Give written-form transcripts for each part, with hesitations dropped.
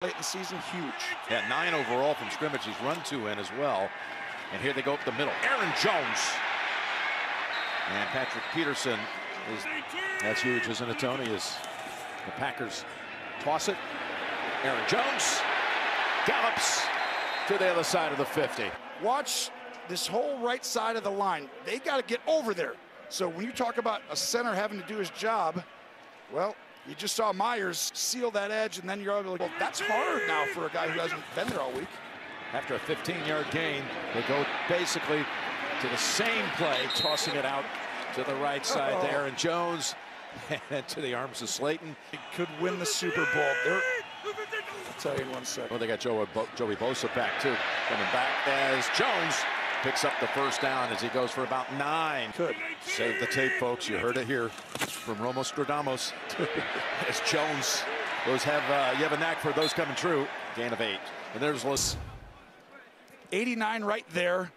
late in the season, huge. Yeah, 9 overall from scrimmage. He's run 2 in as well. And here they go up the middle. Aaron Jones. And Patrick Peterson is, that's huge, isn't it, Tony? As the Packers toss it. Aaron Jones gallops to the other side of the 50. Watch this whole right side of the line. They got to get over there. So when you talk about a center having to do his job, well, you just saw Myers seal that edge, and then you're able to go, that's hard now for a guy who hasn't been there all week. After a 15-yard gain, they go basically to the same play, tossing it out to the right side to Aaron Jones and to the arms of Slayton. He could win the Super Bowl. I'll tell you in 1 second. Well, they got Joey Bosa back, too. Coming back as Jones picks up the first down as he goes for about 9. Could. Save the tape, folks. You heard it here from Romo Stradamus. As Jones, you have a knack for those coming true. Gain of 8. And there's Liz. 89 right there.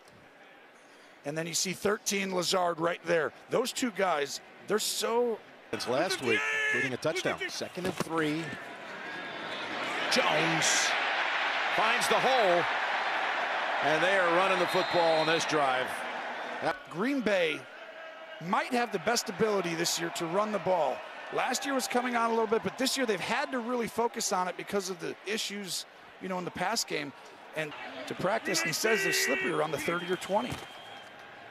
And then you see 13 Lazard right there. Those two guys, they're so... It's last week, including a touchdown. 2nd and 3. Jones finds the hole. And they are running the football on this drive. Green Bay might have the best ability this year to run the ball. Last year was coming on a little bit, but this year they've had to really focus on it because of the issues, you know, in the pass game. And to practice, and he says they're slippery around the 30 or 20.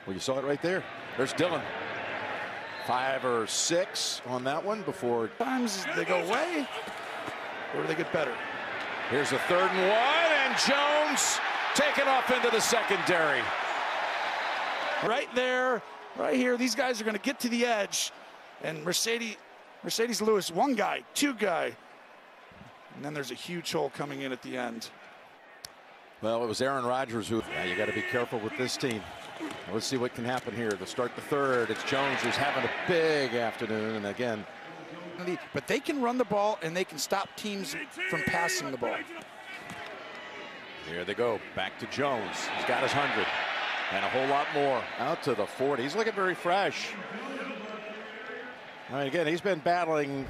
Well, you saw it right there. There's Dillon. 5 or 6 on that one before. Times they go away, or do they get better? Here's a 3rd and 1, and Jones taken off into the secondary. Right there, right here, these guys are going to get to the edge. And Mercedes Lewis, 1 guy, 2 guy. And then there's a huge hole coming in at the end. Well, it was Aaron Rodgers who, yeah, you got to be careful with this team. Let's see what can happen here. To start the 3rd, it's Jones who's having a big afternoon, and again. But they can run the ball, and they can stop teams from passing the ball. Here they go, back to Jones. He's got his 100, and a whole lot more. Out to the 40. He's looking very fresh. All right, again, he's been battling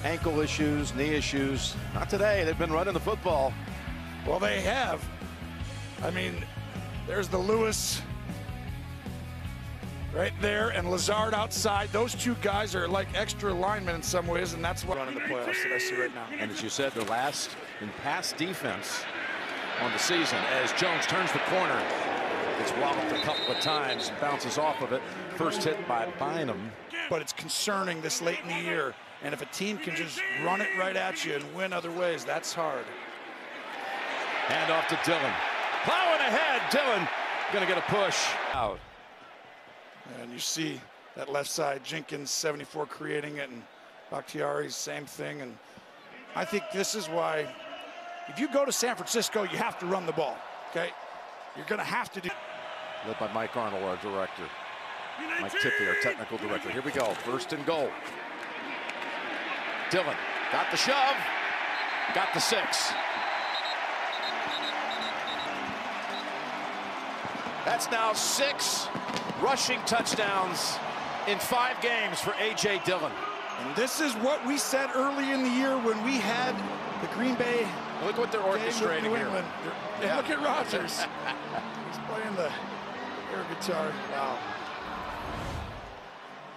ankle issues, knee issues. Not today. They've been running the football. Well, they have. I mean, there's the Lewis right there, and Lazard outside. Those 2 guys are like extra linemen in some ways, and that's what running the playoffs that I see right now. And as you said, they're last in pass defense on the season as Jones turns the corner. Gets walloped a couple of times and bounces off of it. First hit by Bynum. But it's concerning this late in the year, and if a team can just run it right at you and win other ways, that's hard. Hand off to Dillon. Plowing ahead, Dillon gonna get a push out. And you see that left side, Jenkins, 74 creating it, and Bakhtiari's same thing. And I think this is why, if you go to San Francisco, you have to run the ball, okay? You're gonna have to do. Led by Mike Arnold, our director. Mike Tippy, our technical director. Here we go, 1st and goal. Dillon got the shove, got the 6. That's now 6 rushing touchdowns in 5 games for A.J. Dillon. And this is what we said early in the year when we had the Green Bay. Look what they're orchestrating here. Yeah. Look at Rodgers. He's playing the air guitar. Wow.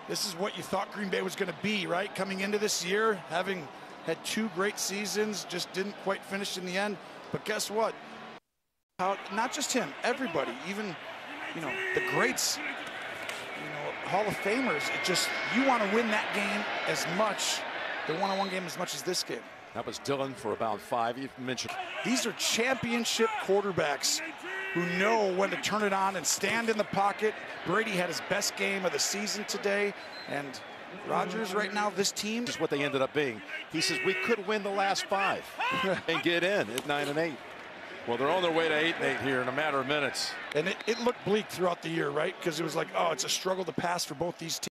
This is what you thought Green Bay was going to be, right? Coming into this year, having had 2 great seasons, just didn't quite finish in the end. But guess what? Not just him, everybody, even, you know, the greats, you know, Hall of Famers. It just, you want to win that game as much, the one-on-one game as much as this game. That was Dillon for about 5. You mentioned these are championship quarterbacks who know when to turn it on and stand in the pocket. Brady had his best game of the season today, and Rodgers right now, this team is what they ended up being. He says we could win the last 5 and get in at 9 and 8. Well, they're on their way to 8 and 8 here in a matter of minutes. And it looked bleak throughout the year, right? Because it was like, oh, it's a struggle to pass for both these teams.